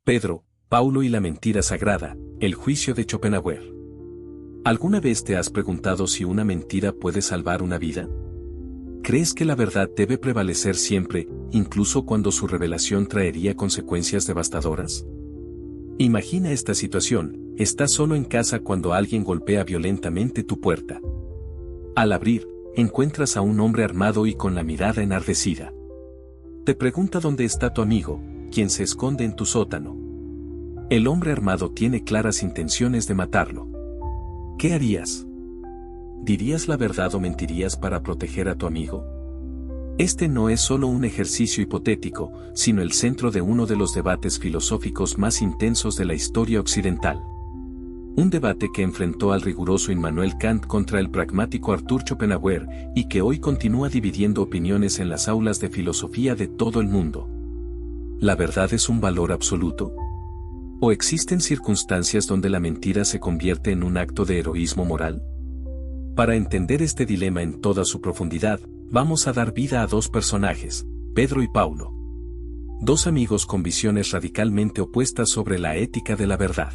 Pedro, Paulo y la mentira sagrada, el juicio de Schopenhauer. ¿Alguna vez te has preguntado si una mentira puede salvar una vida? ¿Crees que la verdad debe prevalecer siempre, incluso cuando su revelación traería consecuencias devastadoras? Imagina esta situación: estás solo en casa cuando alguien golpea violentamente tu puerta. Al abrir, encuentras a un hombre armado y con la mirada enardecida. Te pregunta dónde está tu amigo, quien se esconde en tu sótano. El hombre armado tiene claras intenciones de matarlo. ¿Qué harías? ¿Dirías la verdad o mentirías para proteger a tu amigo? Este no es solo un ejercicio hipotético, sino el centro de uno de los debates filosóficos más intensos de la historia occidental. Un debate que enfrentó al riguroso Immanuel Kant contra el pragmático Arthur Schopenhauer y que hoy continúa dividiendo opiniones en las aulas de filosofía de todo el mundo. ¿La verdad es un valor absoluto? ¿O existen circunstancias donde la mentira se convierte en un acto de heroísmo moral? Para entender este dilema en toda su profundidad, vamos a dar vida a dos personajes, Pedro y Paulo. Dos amigos con visiones radicalmente opuestas sobre la ética de la verdad.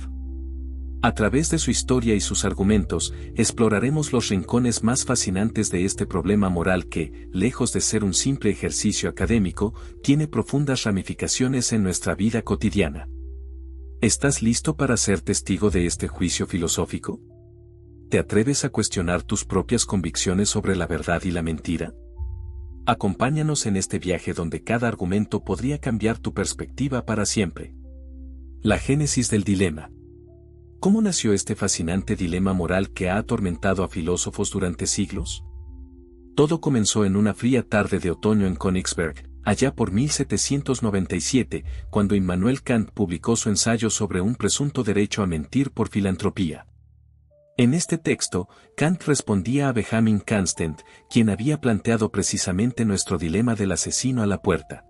A través de su historia y sus argumentos, exploraremos los rincones más fascinantes de este problema moral que, lejos de ser un simple ejercicio académico, tiene profundas ramificaciones en nuestra vida cotidiana. ¿Estás listo para ser testigo de este juicio filosófico? ¿Te atreves a cuestionar tus propias convicciones sobre la verdad y la mentira? Acompáñanos en este viaje donde cada argumento podría cambiar tu perspectiva para siempre. La génesis del dilema. ¿Cómo nació este fascinante dilema moral que ha atormentado a filósofos durante siglos? Todo comenzó en una fría tarde de otoño en Königsberg, allá por 1797, cuando Immanuel Kant publicó su ensayo sobre un presunto derecho a mentir por filantropía. En este texto, Kant respondía a Benjamin Constant, quien había planteado precisamente nuestro dilema del asesino a la puerta.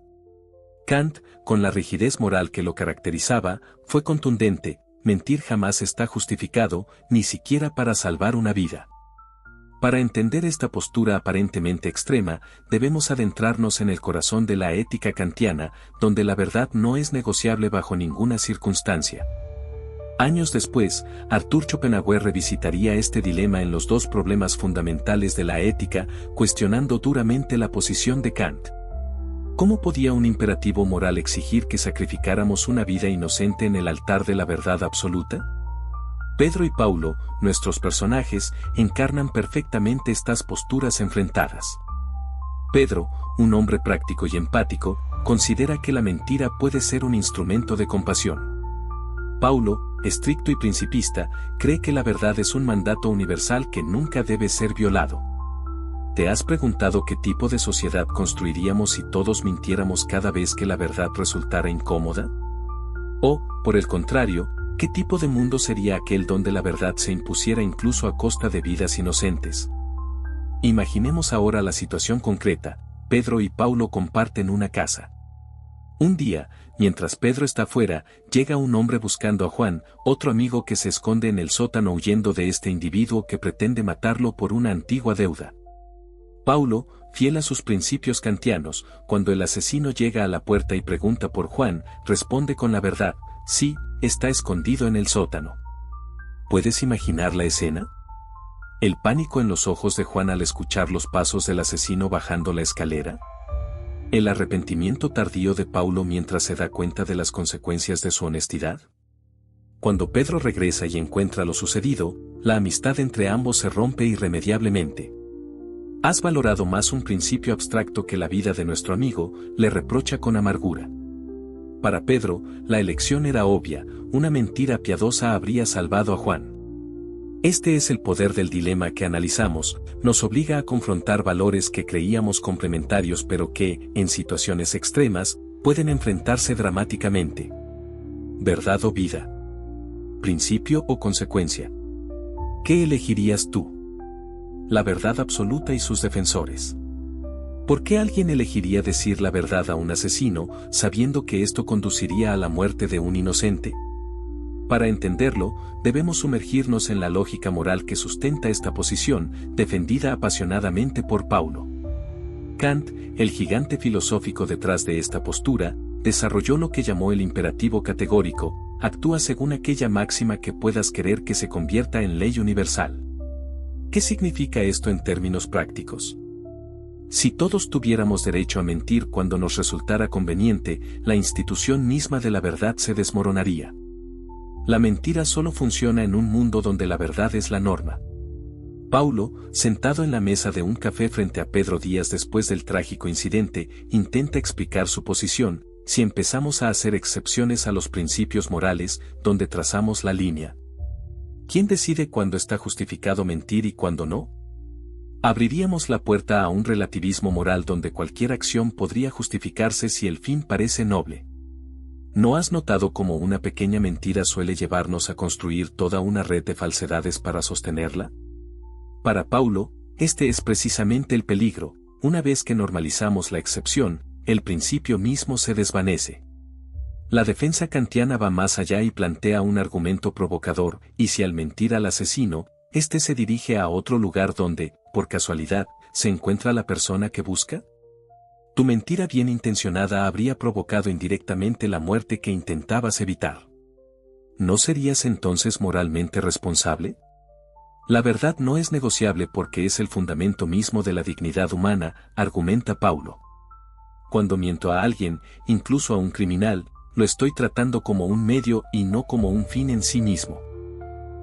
Kant, con la rigidez moral que lo caracterizaba, fue contundente: mentir jamás está justificado, ni siquiera para salvar una vida. Para entender esta postura aparentemente extrema, debemos adentrarnos en el corazón de la ética kantiana, donde la verdad no es negociable bajo ninguna circunstancia. Años después, Arthur Schopenhauer revisitaría este dilema en los dos problemas fundamentales de la ética, cuestionando duramente la posición de Kant. ¿Cómo podía un imperativo moral exigir que sacrificáramos una vida inocente en el altar de la verdad absoluta? Pedro y Paulo, nuestros personajes, encarnan perfectamente estas posturas enfrentadas. Pedro, un hombre práctico y empático, considera que la mentira puede ser un instrumento de compasión. Paulo, estricto y principista, cree que la verdad es un mandato universal que nunca debe ser violado. ¿Te has preguntado qué tipo de sociedad construiríamos si todos mintiéramos cada vez que la verdad resultara incómoda? O, por el contrario, ¿qué tipo de mundo sería aquel donde la verdad se impusiera incluso a costa de vidas inocentes? Imaginemos ahora la situación concreta: Pedro y Paulo comparten una casa. Un día, mientras Pedro está fuera, llega un hombre buscando a Juan, otro amigo que se esconde en el sótano huyendo de este individuo que pretende matarlo por una antigua deuda. Paulo, fiel a sus principios kantianos, cuando el asesino llega a la puerta y pregunta por Juan, responde con la verdad: sí, está escondido en el sótano. ¿Puedes imaginar la escena? ¿El pánico en los ojos de Juan al escuchar los pasos del asesino bajando la escalera? ¿El arrepentimiento tardío de Paulo mientras se da cuenta de las consecuencias de su honestidad? Cuando Pedro regresa y encuentra lo sucedido, la amistad entre ambos se rompe irremediablemente. ¿Has valorado más un principio abstracto que la vida de nuestro amigo?, le reprocha con amargura. Para Pedro, la elección era obvia: una mentira piadosa habría salvado a Juan. Este es el poder del dilema que analizamos: nos obliga a confrontar valores que creíamos complementarios pero que, en situaciones extremas, pueden enfrentarse dramáticamente. ¿Verdad o vida? ¿Principio o consecuencia? ¿Qué elegirías tú? La verdad absoluta y sus defensores. ¿Por qué alguien elegiría decir la verdad a un asesino, sabiendo que esto conduciría a la muerte de un inocente? Para entenderlo, debemos sumergirnos en la lógica moral que sustenta esta posición, defendida apasionadamente por Paulo. Kant, el gigante filosófico detrás de esta postura, desarrolló lo que llamó el imperativo categórico: actúa según aquella máxima que puedas querer que se convierta en ley universal. ¿Qué significa esto en términos prácticos? Si todos tuviéramos derecho a mentir cuando nos resultara conveniente, la institución misma de la verdad se desmoronaría. La mentira solo funciona en un mundo donde la verdad es la norma. Paulo, sentado en la mesa de un café frente a Pedro días después del trágico incidente, intenta explicar su posición: si empezamos a hacer excepciones a los principios morales, donde trazamos la línea. ¿Quién decide cuándo está justificado mentir y cuándo no? Abriríamos la puerta a un relativismo moral donde cualquier acción podría justificarse si el fin parece noble. ¿No has notado cómo una pequeña mentira suele llevarnos a construir toda una red de falsedades para sostenerla? Para Paulo, este es precisamente el peligro: una vez que normalizamos la excepción, el principio mismo se desvanece. La defensa kantiana va más allá y plantea un argumento provocador: ¿y si al mentir al asesino, éste se dirige a otro lugar donde, por casualidad, se encuentra la persona que busca? Tu mentira bien intencionada habría provocado indirectamente la muerte que intentabas evitar. ¿No serías entonces moralmente responsable? La verdad no es negociable porque es el fundamento mismo de la dignidad humana, argumenta Paulo. Cuando miento a alguien, incluso a un criminal, lo estoy tratando como un medio y no como un fin en sí mismo.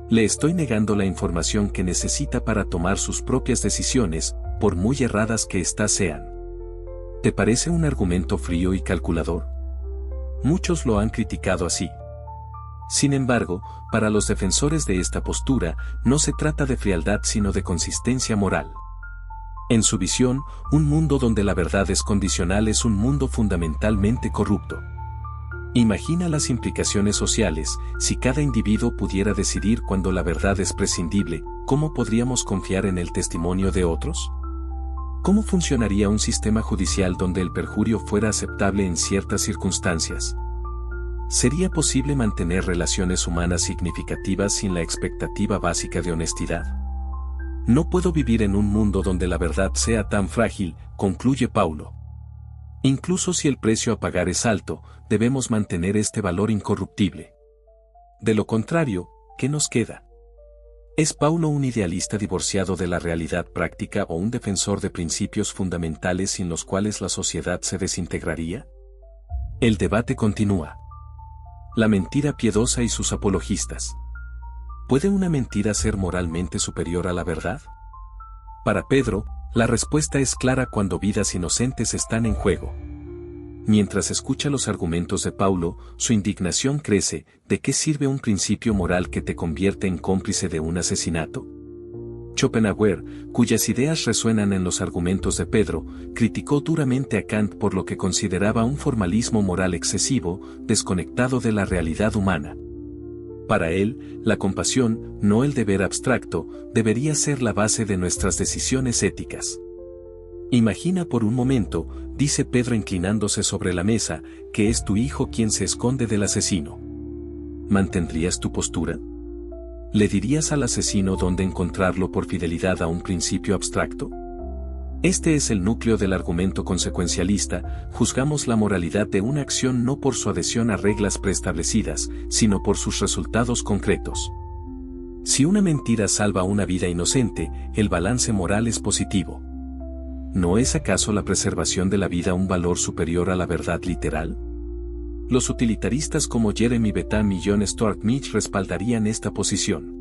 Le estoy negando la información que necesita para tomar sus propias decisiones, por muy erradas que éstas sean. ¿Te parece un argumento frío y calculador? Muchos lo han criticado así. Sin embargo, para los defensores de esta postura, no se trata de frialdad sino de consistencia moral. En su visión, un mundo donde la verdad es condicional es un mundo fundamentalmente corrupto. Imagina las implicaciones sociales: si cada individuo pudiera decidir cuándo la verdad es prescindible, ¿cómo podríamos confiar en el testimonio de otros? ¿Cómo funcionaría un sistema judicial donde el perjurio fuera aceptable en ciertas circunstancias? ¿Sería posible mantener relaciones humanas significativas sin la expectativa básica de honestidad? No puedo vivir en un mundo donde la verdad sea tan frágil, concluye Paulo. Incluso si el precio a pagar es alto, debemos mantener este valor incorruptible. De lo contrario, ¿qué nos queda? ¿Es Paulo un idealista divorciado de la realidad práctica o un defensor de principios fundamentales sin los cuales la sociedad se desintegraría? El debate continúa. La mentira piadosa y sus apologistas. ¿Puede una mentira ser moralmente superior a la verdad? Para Pedro, la respuesta es clara cuando vidas inocentes están en juego. Mientras escucha los argumentos de Paulo, su indignación crece: ¿de qué sirve un principio moral que te convierte en cómplice de un asesinato? Schopenhauer, cuyas ideas resuenan en los argumentos de Pedro, criticó duramente a Kant por lo que consideraba un formalismo moral excesivo, desconectado de la realidad humana. Para él, la compasión, no el deber abstracto, debería ser la base de nuestras decisiones éticas. Imagina por un momento, dice Pedro inclinándose sobre la mesa, que es tu hijo quien se esconde del asesino. ¿Mantendrías tu postura? ¿Le dirías al asesino dónde encontrarlo por fidelidad a un principio abstracto? Este es el núcleo del argumento consecuencialista: juzgamos la moralidad de una acción no por su adhesión a reglas preestablecidas, sino por sus resultados concretos. Si una mentira salva una vida inocente, el balance moral es positivo. ¿No es acaso la preservación de la vida un valor superior a la verdad literal? Los utilitaristas como Jeremy Bentham y John Stuart Mill respaldarían esta posición.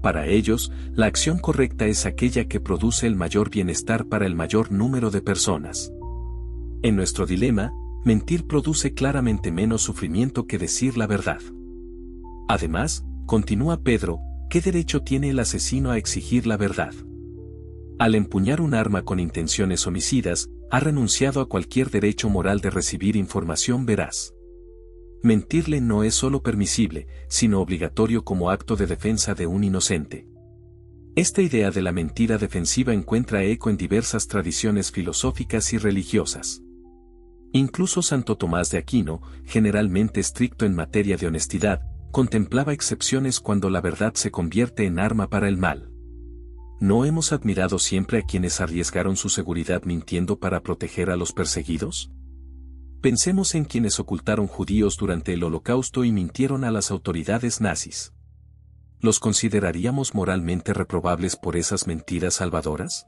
Para ellos, la acción correcta es aquella que produce el mayor bienestar para el mayor número de personas. En nuestro dilema, mentir produce claramente menos sufrimiento que decir la verdad. Además, continúa Pedro, ¿qué derecho tiene el asesino a exigir la verdad? Al empuñar un arma con intenciones homicidas, ha renunciado a cualquier derecho moral de recibir información veraz. Mentirle no es solo permisible, sino obligatorio como acto de defensa de un inocente. Esta idea de la mentira defensiva encuentra eco en diversas tradiciones filosóficas y religiosas. Incluso Santo Tomás de Aquino, generalmente estricto en materia de honestidad, contemplaba excepciones cuando la verdad se convierte en arma para el mal. ¿No hemos admirado siempre a quienes arriesgaron su seguridad mintiendo para proteger a los perseguidos? Pensemos en quienes ocultaron judíos durante el Holocausto y mintieron a las autoridades nazis. ¿Los consideraríamos moralmente reprobables por esas mentiras salvadoras?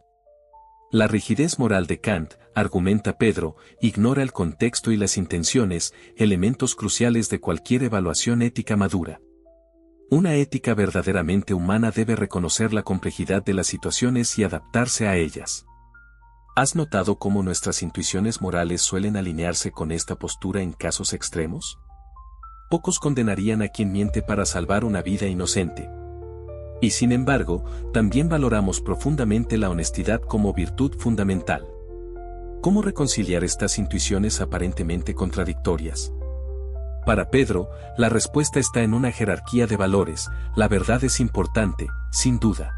La rigidez moral de Kant, argumenta Pedro, ignora el contexto y las intenciones, elementos cruciales de cualquier evaluación ética madura. Una ética verdaderamente humana debe reconocer la complejidad de las situaciones y adaptarse a ellas. ¿Has notado cómo nuestras intuiciones morales suelen alinearse con esta postura en casos extremos? Pocos condenarían a quien miente para salvar una vida inocente. Y sin embargo, también valoramos profundamente la honestidad como virtud fundamental. ¿Cómo reconciliar estas intuiciones aparentemente contradictorias? Para Pedro, la respuesta está en una jerarquía de valores. La verdad es importante, sin duda.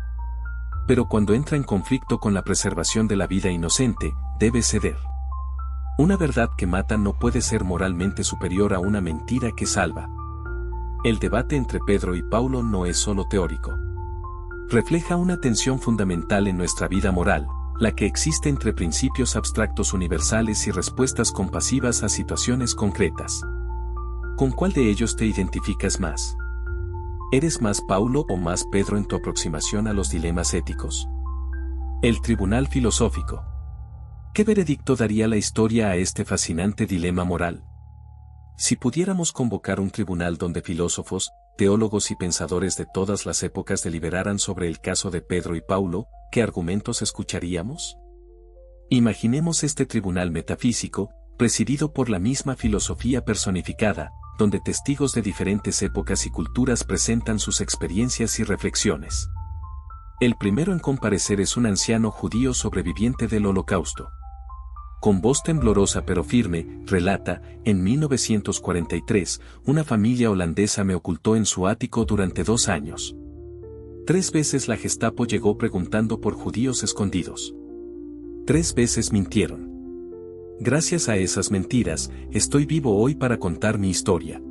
Pero cuando entra en conflicto con la preservación de la vida inocente, debe ceder. Una verdad que mata no puede ser moralmente superior a una mentira que salva. El debate entre Pedro y Paulo no es solo teórico. Refleja una tensión fundamental en nuestra vida moral, la que existe entre principios abstractos universales y respuestas compasivas a situaciones concretas. ¿Con cuál de ellos te identificas más? ¿Eres más Paulo o más Pedro en tu aproximación a los dilemas éticos? El tribunal filosófico. ¿Qué veredicto daría la historia a este fascinante dilema moral? Si pudiéramos convocar un tribunal donde filósofos, teólogos y pensadores de todas las épocas deliberaran sobre el caso de Pedro y Paulo, ¿qué argumentos escucharíamos? Imaginemos este tribunal metafísico, presidido por la misma filosofía personificada, donde testigos de diferentes épocas y culturas presentan sus experiencias y reflexiones. El primero en comparecer es un anciano judío sobreviviente del Holocausto. Con voz temblorosa pero firme, relata, en 1943, una familia holandesa me ocultó en su ático durante 2 años. 3 veces la Gestapo llegó preguntando por judíos escondidos. 3 veces mintieron. Gracias a esas mentiras, estoy vivo hoy para contar mi historia.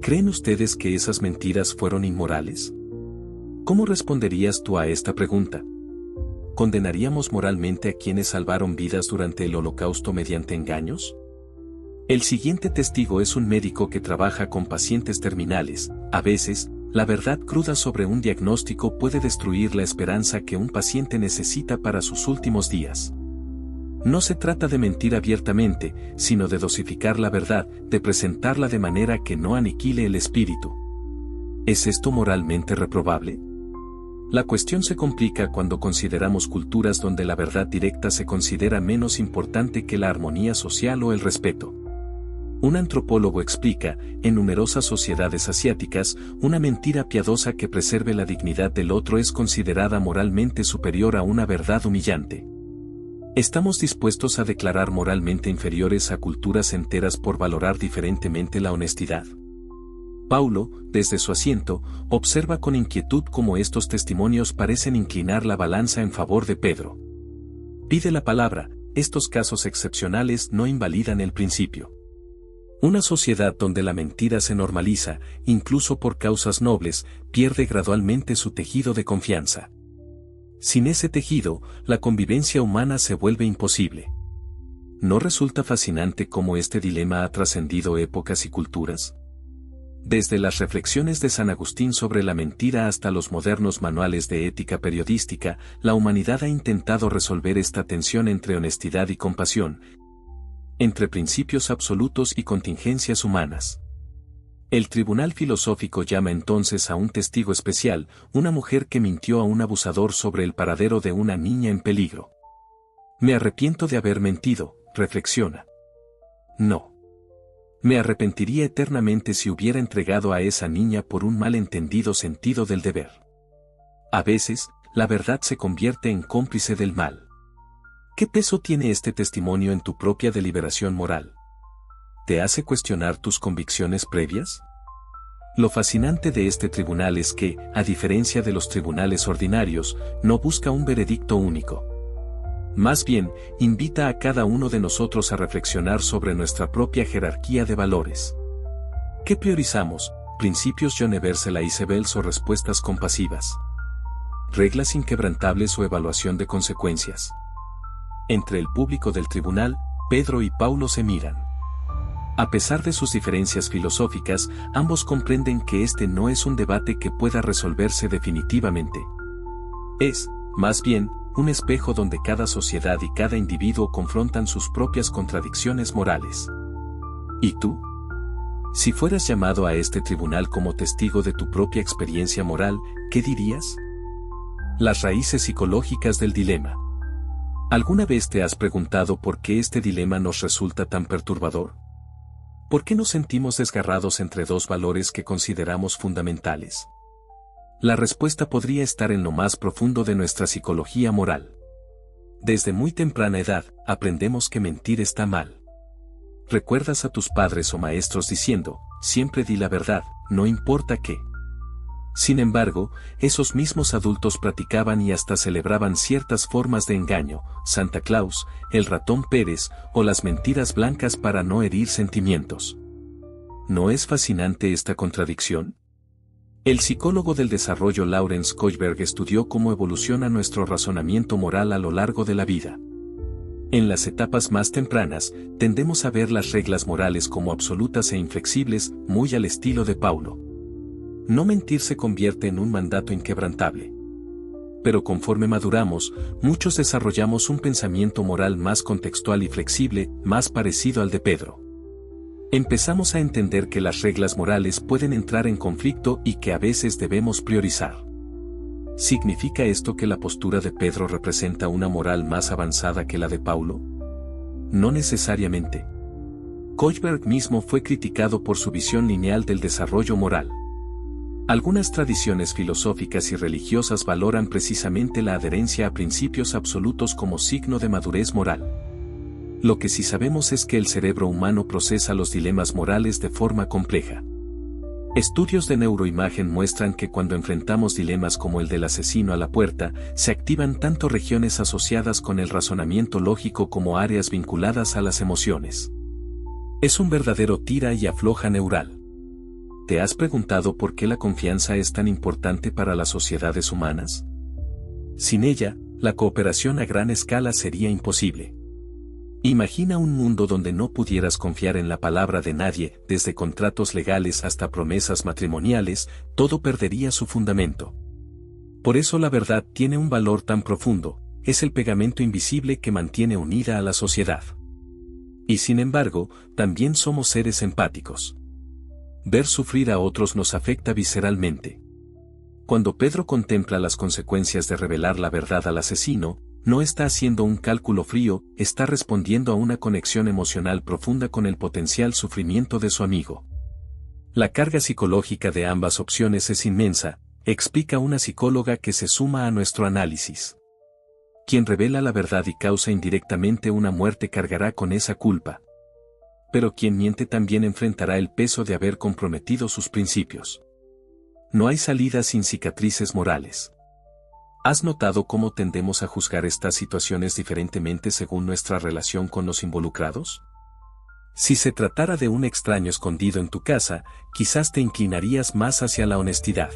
¿Creen ustedes que esas mentiras fueron inmorales? ¿Cómo responderías tú a esta pregunta? ¿Condenaríamos moralmente a quienes salvaron vidas durante el Holocausto mediante engaños? El siguiente testigo es un médico que trabaja con pacientes terminales. A veces, la verdad cruda sobre un diagnóstico puede destruir la esperanza que un paciente necesita para sus últimos días. No se trata de mentir abiertamente, sino de dosificar la verdad, de presentarla de manera que no aniquile el espíritu. ¿Es esto moralmente reprobable? La cuestión se complica cuando consideramos culturas donde la verdad directa se considera menos importante que la armonía social o el respeto. Un antropólogo explica, en numerosas sociedades asiáticas, una mentira piadosa que preserve la dignidad del otro es considerada moralmente superior a una verdad humillante. ¿Estamos dispuestos a declarar moralmente inferiores a culturas enteras por valorar diferentemente la honestidad? Paulo, desde su asiento, observa con inquietud cómo estos testimonios parecen inclinar la balanza en favor de Pedro. Pide la palabra, estos casos excepcionales no invalidan el principio. Una sociedad donde la mentira se normaliza, incluso por causas nobles, pierde gradualmente su tejido de confianza. Sin ese tejido, la convivencia humana se vuelve imposible. ¿No resulta fascinante cómo este dilema ha trascendido épocas y culturas? Desde las reflexiones de San Agustín sobre la mentira hasta los modernos manuales de ética periodística, la humanidad ha intentado resolver esta tensión entre honestidad y compasión, entre principios absolutos y contingencias humanas. El tribunal filosófico llama entonces a un testigo especial, una mujer que mintió a un abusador sobre el paradero de una niña en peligro. Me arrepiento de haber mentido, reflexiona. No. Me arrepentiría eternamente si hubiera entregado a esa niña por un malentendido sentido del deber. A veces, la verdad se convierte en cómplice del mal. ¿Qué peso tiene este testimonio en tu propia deliberación moral? ¿Te hace cuestionar tus convicciones previas? Lo fascinante de este tribunal es que, a diferencia de los tribunales ordinarios, no busca un veredicto único. Más bien, invita a cada uno de nosotros a reflexionar sobre nuestra propia jerarquía de valores. ¿Qué priorizamos? ¿Principios universales o respuestas compasivas? ¿Reglas inquebrantables o evaluación de consecuencias? Entre el público del tribunal, Pedro y Paulo se miran. A pesar de sus diferencias filosóficas, ambos comprenden que este no es un debate que pueda resolverse definitivamente. Es, más bien, un espejo donde cada sociedad y cada individuo confrontan sus propias contradicciones morales. ¿Y tú? Si fueras llamado a este tribunal como testigo de tu propia experiencia moral, ¿qué dirías? Las raíces psicológicas del dilema. ¿Alguna vez te has preguntado por qué este dilema nos resulta tan perturbador? ¿Por qué nos sentimos desgarrados entre dos valores que consideramos fundamentales? La respuesta podría estar en lo más profundo de nuestra psicología moral. Desde muy temprana edad, aprendemos que mentir está mal. ¿Recuerdas a tus padres o maestros diciendo, siempre di la verdad, no importa qué? Sin embargo, esos mismos adultos practicaban y hasta celebraban ciertas formas de engaño, Santa Claus, el ratón Pérez, o las mentiras blancas para no herir sentimientos. ¿No es fascinante esta contradicción? El psicólogo del desarrollo Lawrence Kohlberg estudió cómo evoluciona nuestro razonamiento moral a lo largo de la vida. En las etapas más tempranas, tendemos a ver las reglas morales como absolutas e inflexibles, muy al estilo de Paulo. No mentir se convierte en un mandato inquebrantable. Pero conforme maduramos, muchos desarrollamos un pensamiento moral más contextual y flexible, más parecido al de Pedro. Empezamos a entender que las reglas morales pueden entrar en conflicto y que a veces debemos priorizar. ¿Significa esto que la postura de Pedro representa una moral más avanzada que la de Paulo? No necesariamente. Kohlberg mismo fue criticado por su visión lineal del desarrollo moral. Algunas tradiciones filosóficas y religiosas valoran precisamente la adherencia a principios absolutos como signo de madurez moral. Lo que sí sabemos es que el cerebro humano procesa los dilemas morales de forma compleja. Estudios de neuroimagen muestran que cuando enfrentamos dilemas como el del asesino a la puerta, se activan tanto regiones asociadas con el razonamiento lógico como áreas vinculadas a las emociones. Es un verdadero tira y afloja neural. ¿Te has preguntado por qué la confianza es tan importante para las sociedades humanas? Sin ella, la cooperación a gran escala sería imposible. Imagina un mundo donde no pudieras confiar en la palabra de nadie, desde contratos legales hasta promesas matrimoniales, todo perdería su fundamento. Por eso la verdad tiene un valor tan profundo, es el pegamento invisible que mantiene unida a la sociedad. Y sin embargo, también somos seres empáticos. Ver sufrir a otros nos afecta visceralmente. Cuando Pedro contempla las consecuencias de revelar la verdad al asesino, no está haciendo un cálculo frío, está respondiendo a una conexión emocional profunda con el potencial sufrimiento de su amigo. La carga psicológica de ambas opciones es inmensa, explica una psicóloga que se suma a nuestro análisis. Quien revela la verdad y causa indirectamente una muerte cargará con esa culpa. Pero quien miente también enfrentará el peso de haber comprometido sus principios. No hay salida sin cicatrices morales. ¿Has notado cómo tendemos a juzgar estas situaciones diferentemente según nuestra relación con los involucrados? Si se tratara de un extraño escondido en tu casa, quizás te inclinarías más hacia la honestidad.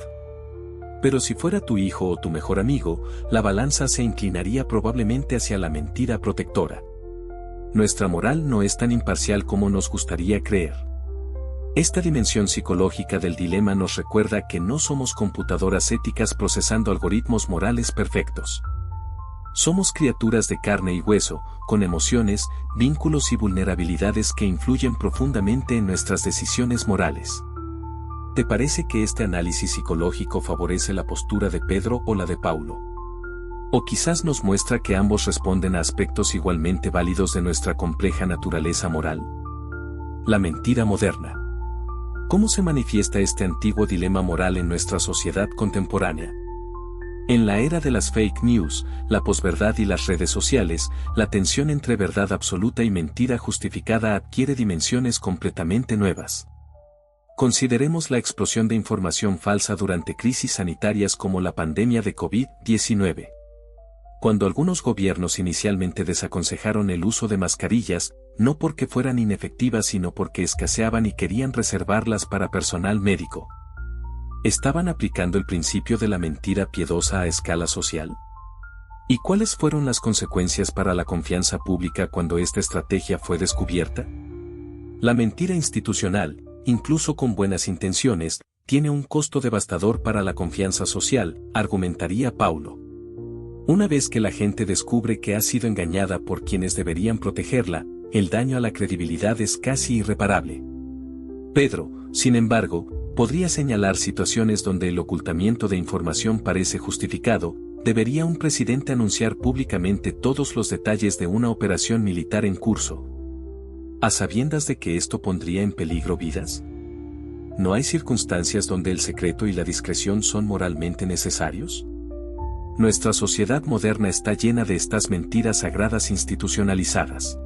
Pero si fuera tu hijo o tu mejor amigo, la balanza se inclinaría probablemente hacia la mentira protectora. Nuestra moral no es tan imparcial como nos gustaría creer. Esta dimensión psicológica del dilema nos recuerda que no somos computadoras éticas procesando algoritmos morales perfectos. Somos criaturas de carne y hueso, con emociones, vínculos y vulnerabilidades que influyen profundamente en nuestras decisiones morales. ¿Te parece que este análisis psicológico favorece la postura de Pedro o la de Paulo? O quizás nos muestra que ambos responden a aspectos igualmente válidos de nuestra compleja naturaleza moral. La mentira moderna. ¿Cómo se manifiesta este antiguo dilema moral en nuestra sociedad contemporánea? En la era de las fake news, la posverdad y las redes sociales, la tensión entre verdad absoluta y mentira justificada adquiere dimensiones completamente nuevas. Consideremos la explosión de información falsa durante crisis sanitarias como la pandemia de COVID-19. Cuando algunos gobiernos inicialmente desaconsejaron el uso de mascarillas, no porque fueran inefectivas sino porque escaseaban y querían reservarlas para personal médico. ¿Estaban aplicando el principio de la mentira piadosa a escala social? ¿Y cuáles fueron las consecuencias para la confianza pública cuando esta estrategia fue descubierta? La mentira institucional, incluso con buenas intenciones, tiene un costo devastador para la confianza social, argumentaría Paulo. Una vez que la gente descubre que ha sido engañada por quienes deberían protegerla, el daño a la credibilidad es casi irreparable. Pedro, sin embargo, podría señalar situaciones donde el ocultamiento de información parece justificado. ¿Debería un presidente anunciar públicamente todos los detalles de una operación militar en curso, a sabiendas de que esto pondría en peligro vidas? ¿No hay circunstancias donde el secreto y la discreción son moralmente necesarios? Nuestra sociedad moderna está llena de estas mentiras sagradas institucionalizadas.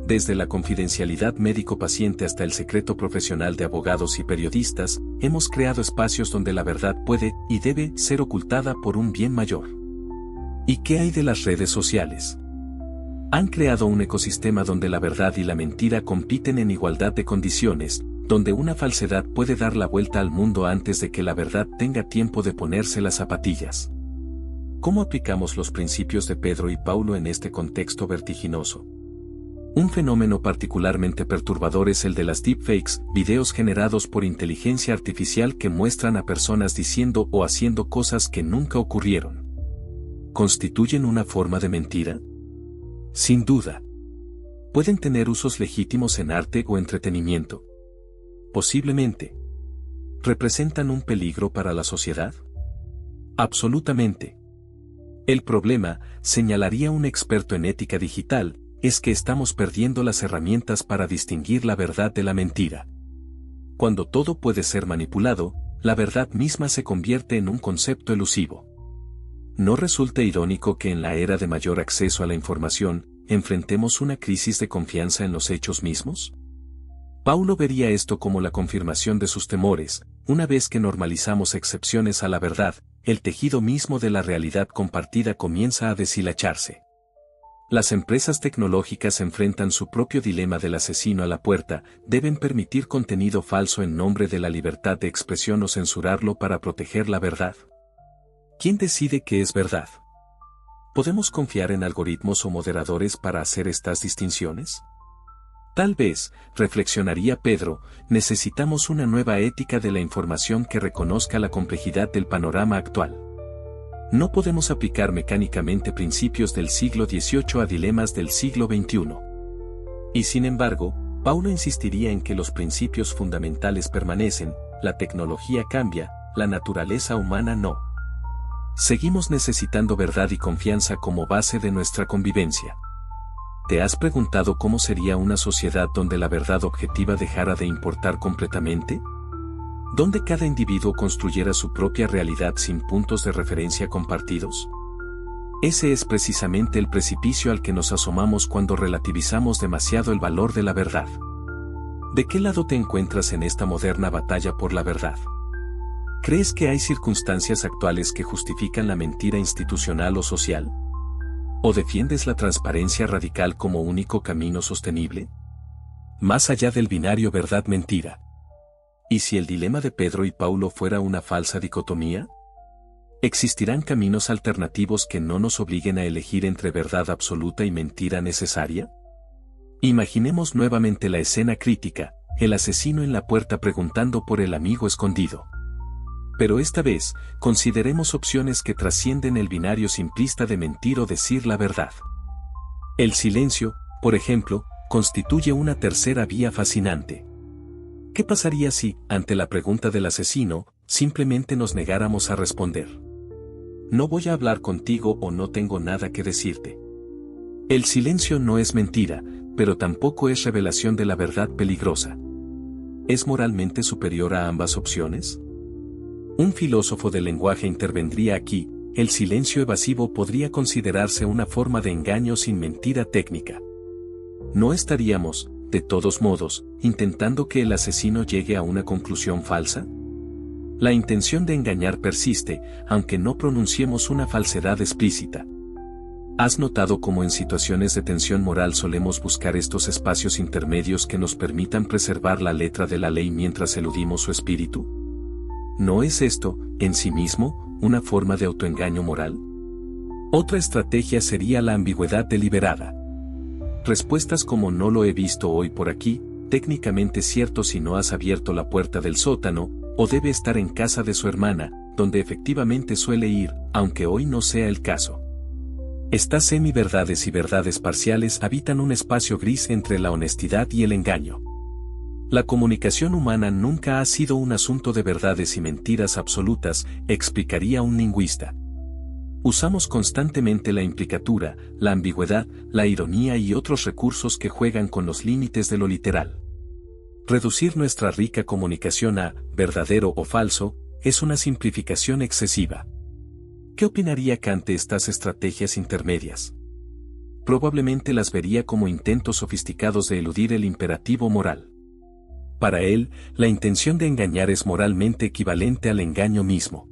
Desde la confidencialidad médico-paciente hasta el secreto profesional de abogados y periodistas, hemos creado espacios donde la verdad puede y debe ser ocultada por un bien mayor. ¿Y qué hay de las redes sociales? Han creado un ecosistema donde la verdad y la mentira compiten en igualdad de condiciones, donde una falsedad puede dar la vuelta al mundo antes de que la verdad tenga tiempo de ponerse las zapatillas. ¿Cómo aplicamos los principios de Pedro y Paulo en este contexto vertiginoso? Un fenómeno particularmente perturbador es el de las deepfakes, videos generados por inteligencia artificial que muestran a personas diciendo o haciendo cosas que nunca ocurrieron. ¿Constituyen una forma de mentira? Sin duda. ¿Pueden tener usos legítimos en arte o entretenimiento? Posiblemente. ¿Representan un peligro para la sociedad? Absolutamente. El problema, señalaría un experto en ética digital, es que estamos perdiendo las herramientas para distinguir la verdad de la mentira. Cuando todo puede ser manipulado, la verdad misma se convierte en un concepto elusivo. ¿No resulta irónico que en la era de mayor acceso a la información, enfrentemos una crisis de confianza en los hechos mismos? Paulo vería esto como la confirmación de sus temores. Una vez que normalizamos excepciones a la verdad, el tejido mismo de la realidad compartida comienza a deshilacharse. Las empresas tecnológicas enfrentan su propio dilema del asesino a la puerta, deben permitir contenido falso en nombre de la libertad de expresión o censurarlo para proteger la verdad. ¿Quién decide qué es verdad? ¿Podemos confiar en algoritmos o moderadores para hacer estas distinciones? Tal vez, reflexionaría Pedro, necesitamos una nueva ética de la información que reconozca la complejidad del panorama actual. No podemos aplicar mecánicamente principios del siglo XVIII a dilemas del siglo XXI. Y sin embargo, Paulo insistiría en que los principios fundamentales permanecen, la tecnología cambia, la naturaleza humana no. Seguimos necesitando verdad y confianza como base de nuestra convivencia. ¿Te has preguntado cómo sería una sociedad donde la verdad objetiva dejara de importar completamente? ¿Donde cada individuo construyera su propia realidad sin puntos de referencia compartidos? Ese es precisamente el precipicio al que nos asomamos cuando relativizamos demasiado el valor de la verdad. ¿De qué lado te encuentras en esta moderna batalla por la verdad? ¿Crees que hay circunstancias actuales que justifican la mentira institucional o social? ¿O defiendes la transparencia radical como único camino sostenible? Más allá del binario verdad-mentira. ¿Y si el dilema de Pedro y Paulo fuera una falsa dicotomía? ¿Existirán caminos alternativos que no nos obliguen a elegir entre verdad absoluta y mentira necesaria? Imaginemos nuevamente la escena crítica, el asesino en la puerta preguntando por el amigo escondido. Pero esta vez, consideremos opciones que trascienden el binario simplista de mentir o decir la verdad. El silencio, por ejemplo, constituye una tercera vía fascinante. ¿Qué pasaría si, ante la pregunta del asesino, simplemente nos negáramos a responder? No voy a hablar contigo o no tengo nada que decirte. El silencio no es mentira, pero tampoco es revelación de la verdad peligrosa. ¿Es moralmente superior a ambas opciones? Un filósofo del lenguaje intervendría aquí, el silencio evasivo podría considerarse una forma de engaño sin mentira técnica. ¿No estaríamos, de todos modos, intentando que el asesino llegue a una conclusión falsa? La intención de engañar persiste, aunque no pronunciemos una falsedad explícita. ¿Has notado cómo en situaciones de tensión moral solemos buscar estos espacios intermedios que nos permitan preservar la letra de la ley mientras eludimos su espíritu? ¿No es esto, en sí mismo, una forma de autoengaño moral? Otra estrategia sería la ambigüedad deliberada. Respuestas como no lo he visto hoy por aquí, técnicamente cierto si no has abierto la puerta del sótano, o debe estar en casa de su hermana, donde efectivamente suele ir, aunque hoy no sea el caso. Estas semiverdades y verdades parciales habitan un espacio gris entre la honestidad y el engaño. La comunicación humana nunca ha sido un asunto de verdades y mentiras absolutas, explicaría un lingüista. Usamos constantemente la implicatura, la ambigüedad, la ironía y otros recursos que juegan con los límites de lo literal. Reducir nuestra rica comunicación a verdadero o falso es una simplificación excesiva. ¿Qué opinaría Kant de estas estrategias intermedias? Probablemente las vería como intentos sofisticados de eludir el imperativo moral. Para él, la intención de engañar es moralmente equivalente al engaño mismo.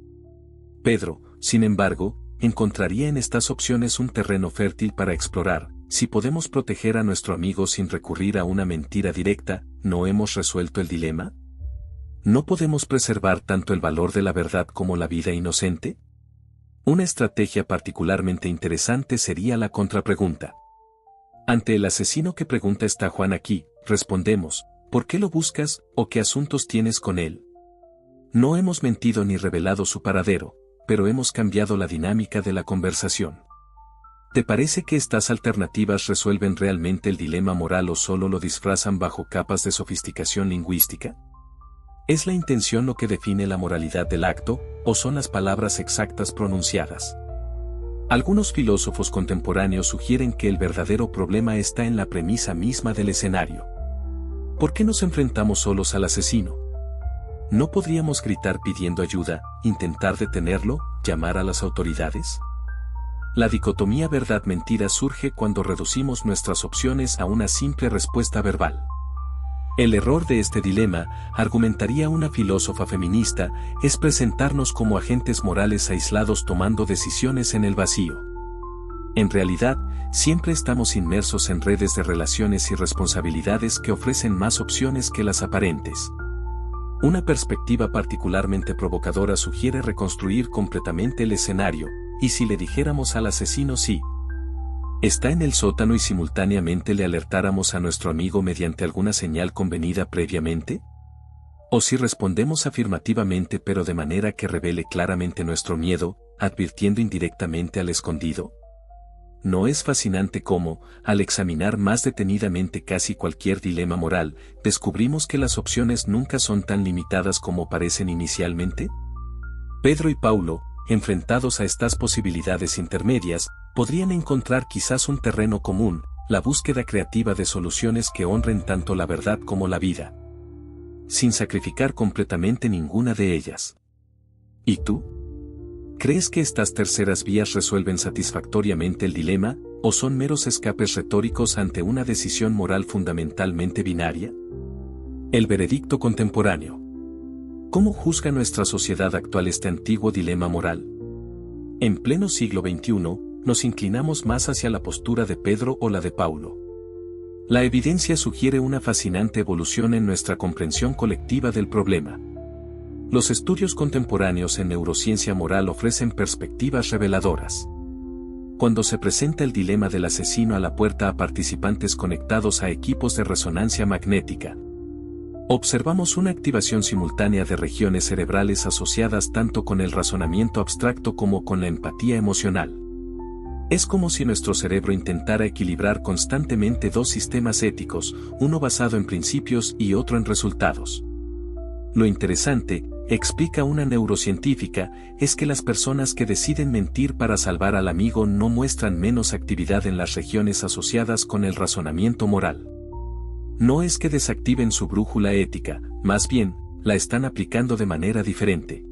Pedro, sin embargo, encontraría en estas opciones un terreno fértil para explorar. Si podemos proteger a nuestro amigo sin recurrir a una mentira directa, ¿no hemos resuelto el dilema? ¿No podemos preservar tanto el valor de la verdad como la vida inocente? Una estrategia particularmente interesante sería la contrapregunta. Ante el asesino que pregunta ¿está Juan aquí?, respondemos, ¿por qué lo buscas o qué asuntos tienes con él? No hemos mentido ni revelado su paradero, pero hemos cambiado la dinámica de la conversación. ¿Te parece que estas alternativas resuelven realmente el dilema moral o solo lo disfrazan bajo capas de sofisticación lingüística? ¿Es la intención lo que define la moralidad del acto, o son las palabras exactas pronunciadas? Algunos filósofos contemporáneos sugieren que el verdadero problema está en la premisa misma del escenario. ¿Por qué nos enfrentamos solos al asesino? ¿No podríamos gritar pidiendo ayuda, intentar detenerlo, llamar a las autoridades? La dicotomía verdad-mentira surge cuando reducimos nuestras opciones a una simple respuesta verbal. El error de este dilema, argumentaría una filósofa feminista, es presentarnos como agentes morales aislados tomando decisiones en el vacío. En realidad, siempre estamos inmersos en redes de relaciones y responsabilidades que ofrecen más opciones que las aparentes. Una perspectiva particularmente provocadora sugiere reconstruir completamente el escenario, ¿y si le dijéramos al asesino sí? ¿Está en el sótano y simultáneamente le alertáramos a nuestro amigo mediante alguna señal convenida previamente? ¿O si respondemos afirmativamente pero de manera que revele claramente nuestro miedo, advirtiendo indirectamente al escondido? ¿No es fascinante cómo, al examinar más detenidamente casi cualquier dilema moral, descubrimos que las opciones nunca son tan limitadas como parecen inicialmente? Pedro y Paulo, enfrentados a estas posibilidades intermedias, podrían encontrar quizás un terreno común, la búsqueda creativa de soluciones que honren tanto la verdad como la vida, sin sacrificar completamente ninguna de ellas. ¿Y tú? ¿Crees que estas terceras vías resuelven satisfactoriamente el dilema, o son meros escapes retóricos ante una decisión moral fundamentalmente binaria? El veredicto contemporáneo. ¿Cómo juzga nuestra sociedad actual este antiguo dilema moral? En pleno siglo XXI, nos inclinamos más hacia la postura de Pedro o la de Paulo. La evidencia sugiere una fascinante evolución en nuestra comprensión colectiva del problema. Los estudios contemporáneos en neurociencia moral ofrecen perspectivas reveladoras. Cuando se presenta el dilema del asesino a la puerta a participantes conectados a equipos de resonancia magnética, observamos una activación simultánea de regiones cerebrales asociadas tanto con el razonamiento abstracto como con la empatía emocional. Es como si nuestro cerebro intentara equilibrar constantemente dos sistemas éticos, uno basado en principios y otro en resultados. Lo interesante, explica una neurocientífica, es que las personas que deciden mentir para salvar al amigo no muestran menos actividad en las regiones asociadas con el razonamiento moral. No es que desactiven su brújula ética, más bien, la están aplicando de manera diferente.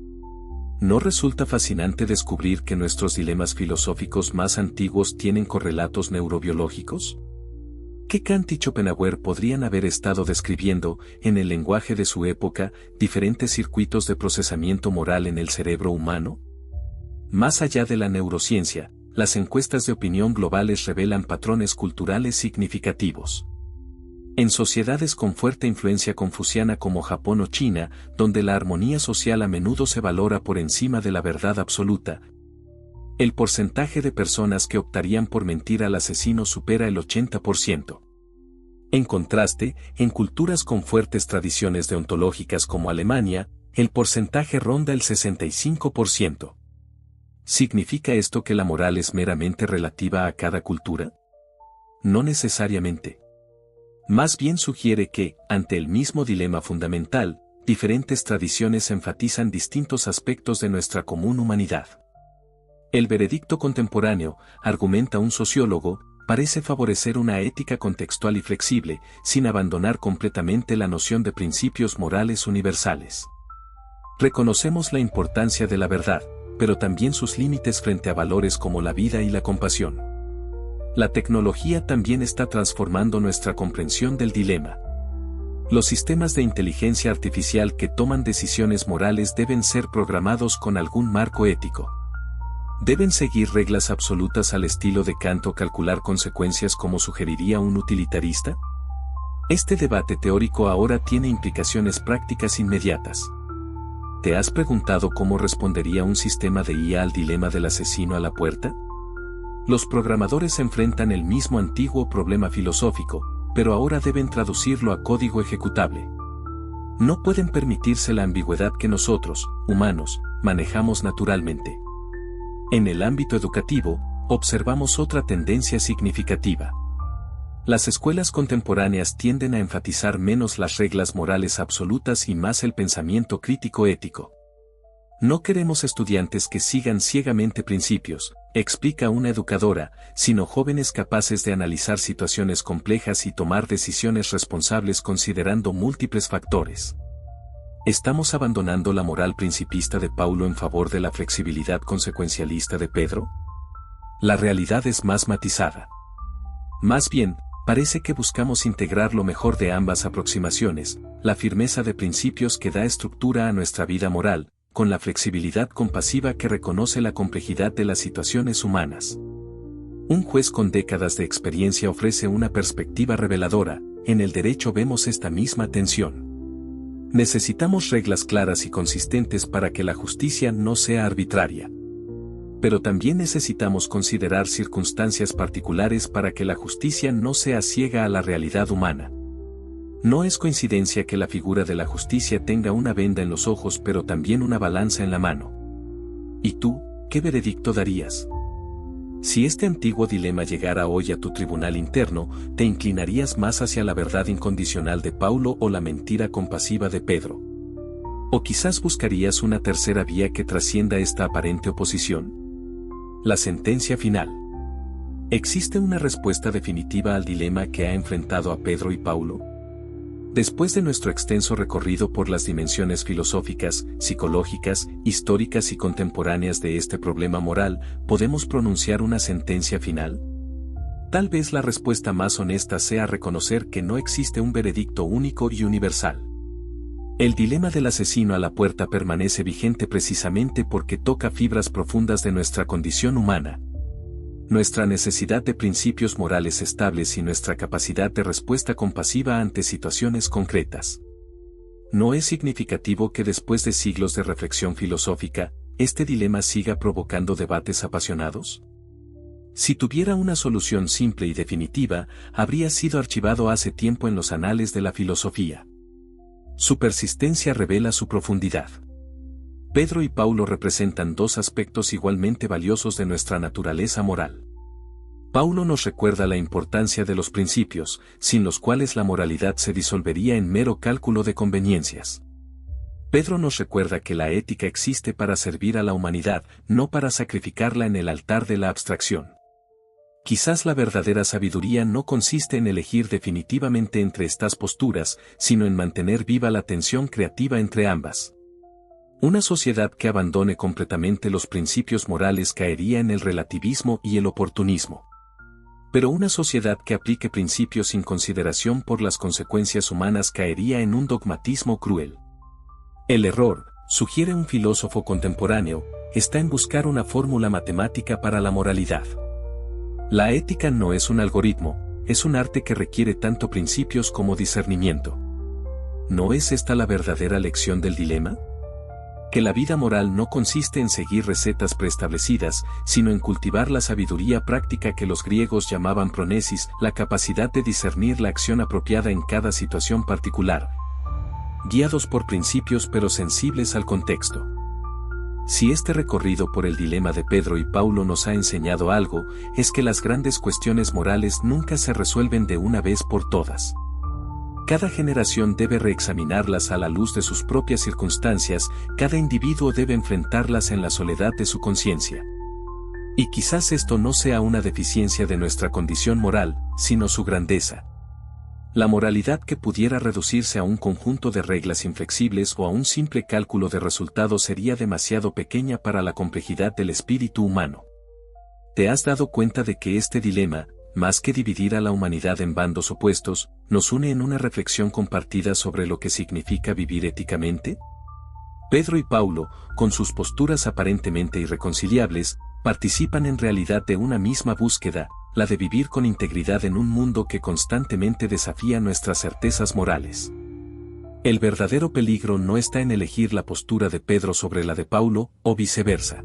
¿No resulta fascinante descubrir que nuestros dilemas filosóficos más antiguos tienen correlatos neurobiológicos? ¿Qué Kant y Schopenhauer podrían haber estado describiendo, en el lenguaje de su época, diferentes circuitos de procesamiento moral en el cerebro humano? Más allá de la neurociencia, las encuestas de opinión globales revelan patrones culturales significativos. En sociedades con fuerte influencia confuciana como Japón o China, donde la armonía social a menudo se valora por encima de la verdad absoluta, el porcentaje de personas que optarían por mentir al asesino supera el 80%. En contraste, en culturas con fuertes tradiciones deontológicas como Alemania, el porcentaje ronda el 65%. ¿Significa esto que la moral es meramente relativa a cada cultura? No necesariamente. Más bien sugiere que, ante el mismo dilema fundamental, diferentes tradiciones enfatizan distintos aspectos de nuestra común humanidad. El veredicto contemporáneo, argumenta un sociólogo, parece favorecer una ética contextual y flexible, sin abandonar completamente la noción de principios morales universales. Reconocemos la importancia de la verdad, pero también sus límites frente a valores como la vida y la compasión. La tecnología también está transformando nuestra comprensión del dilema. Los sistemas de inteligencia artificial que toman decisiones morales deben ser programados con algún marco ético. ¿Deben seguir reglas absolutas al estilo de Kant o calcular consecuencias como sugeriría un utilitarista? Este debate teórico ahora tiene implicaciones prácticas inmediatas. ¿Te has preguntado cómo respondería un sistema de IA al dilema del asesino a la puerta? Los programadores enfrentan el mismo antiguo problema filosófico, pero ahora deben traducirlo a código ejecutable. No pueden permitirse la ambigüedad que nosotros, humanos, manejamos naturalmente. En el ámbito educativo, observamos otra tendencia significativa. Las escuelas contemporáneas tienden a enfatizar menos las reglas morales absolutas y más el pensamiento crítico ético. No queremos estudiantes que sigan ciegamente principios, explica una educadora, sino jóvenes capaces de analizar situaciones complejas y tomar decisiones responsables considerando múltiples factores. ¿Estamos abandonando la moral principista de Paulo en favor de la flexibilidad consecuencialista de Pedro? La realidad es más matizada. Más bien, parece que buscamos integrar lo mejor de ambas aproximaciones, la firmeza de principios que da estructura a nuestra vida moral, con la flexibilidad compasiva que reconoce la complejidad de las situaciones humanas. Un juez con décadas de experiencia ofrece una perspectiva reveladora. En el derecho vemos esta misma tensión. Necesitamos reglas claras y consistentes para que la justicia no sea arbitraria. Pero también necesitamos considerar circunstancias particulares para que la justicia no sea ciega a la realidad humana. No es coincidencia que la figura de la justicia tenga una venda en los ojos pero también una balanza en la mano. ¿Y tú, qué veredicto darías? Si este antiguo dilema llegara hoy a tu tribunal interno, ¿te inclinarías más hacia la verdad incondicional de Paulo o la mentira compasiva de Pedro? ¿O quizás buscarías una tercera vía que trascienda esta aparente oposición? La sentencia final. ¿Existe una respuesta definitiva al dilema que ha enfrentado a Pedro y Paulo? Después de nuestro extenso recorrido por las dimensiones filosóficas, psicológicas, históricas y contemporáneas de este problema moral, ¿podemos pronunciar una sentencia final? Tal vez la respuesta más honesta sea reconocer que no existe un veredicto único y universal. El dilema del asesino a la puerta permanece vigente precisamente porque toca fibras profundas de nuestra condición humana. Nuestra necesidad de principios morales estables y nuestra capacidad de respuesta compasiva ante situaciones concretas. ¿No es significativo que después de siglos de reflexión filosófica, este dilema siga provocando debates apasionados? Si tuviera una solución simple y definitiva, habría sido archivado hace tiempo en los anales de la filosofía. Su persistencia revela su profundidad. Pedro y Paulo representan dos aspectos igualmente valiosos de nuestra naturaleza moral. Paulo nos recuerda la importancia de los principios, sin los cuales la moralidad se disolvería en mero cálculo de conveniencias. Pedro nos recuerda que la ética existe para servir a la humanidad, no para sacrificarla en el altar de la abstracción. Quizás la verdadera sabiduría no consiste en elegir definitivamente entre estas posturas, sino en mantener viva la tensión creativa entre ambas. Una sociedad que abandone completamente los principios morales caería en el relativismo y el oportunismo. Pero una sociedad que aplique principios sin consideración por las consecuencias humanas caería en un dogmatismo cruel. El error, sugiere un filósofo contemporáneo, está en buscar una fórmula matemática para la moralidad. La ética no es un algoritmo, es un arte que requiere tanto principios como discernimiento. ¿No es esta la verdadera lección del dilema? Que la vida moral no consiste en seguir recetas preestablecidas, sino en cultivar la sabiduría práctica que los griegos llamaban pronesis, la capacidad de discernir la acción apropiada en cada situación particular, guiados por principios pero sensibles al contexto. Si este recorrido por el dilema de Pedro y Paulo nos ha enseñado algo, es que las grandes cuestiones morales nunca se resuelven de una vez por todas. Cada generación debe reexaminarlas a la luz de sus propias circunstancias, cada individuo debe enfrentarlas en la soledad de su conciencia. Y quizás esto no sea una deficiencia de nuestra condición moral, sino su grandeza. La moralidad que pudiera reducirse a un conjunto de reglas inflexibles o a un simple cálculo de resultados sería demasiado pequeña para la complejidad del espíritu humano. ¿Te has dado cuenta de que este dilema, más que dividir a la humanidad en bandos opuestos, nos une en una reflexión compartida sobre lo que significa vivir éticamente? Pedro y Paulo, con sus posturas aparentemente irreconciliables, participan en realidad de una misma búsqueda, la de vivir con integridad en un mundo que constantemente desafía nuestras certezas morales. El verdadero peligro no está en elegir la postura de Pedro sobre la de Paulo, o viceversa.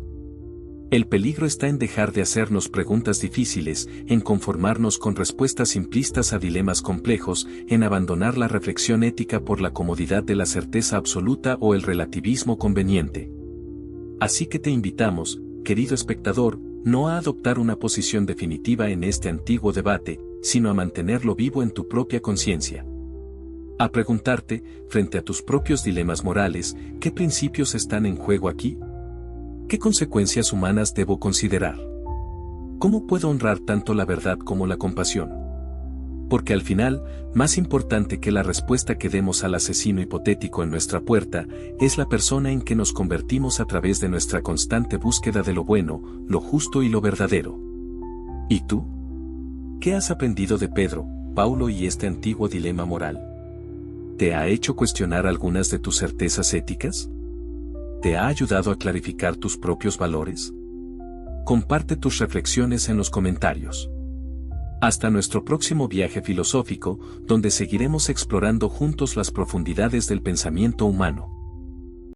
El peligro está en dejar de hacernos preguntas difíciles, en conformarnos con respuestas simplistas a dilemas complejos, en abandonar la reflexión ética por la comodidad de la certeza absoluta o el relativismo conveniente. Así que te invitamos, querido espectador, no a adoptar una posición definitiva en este antiguo debate, sino a mantenerlo vivo en tu propia conciencia. A preguntarte, frente a tus propios dilemas morales, ¿qué principios están en juego aquí? ¿Qué consecuencias humanas debo considerar? ¿Cómo puedo honrar tanto la verdad como la compasión? Porque al final, más importante que la respuesta que demos al asesino hipotético en nuestra puerta, es la persona en que nos convertimos a través de nuestra constante búsqueda de lo bueno, lo justo y lo verdadero. ¿Y tú? ¿Qué has aprendido de Pedro, Paulo y este antiguo dilema moral? ¿Te ha hecho cuestionar algunas de tus certezas éticas? ¿Te ha ayudado a clarificar tus propios valores? Comparte tus reflexiones en los comentarios. Hasta nuestro próximo viaje filosófico, donde seguiremos explorando juntos las profundidades del pensamiento humano.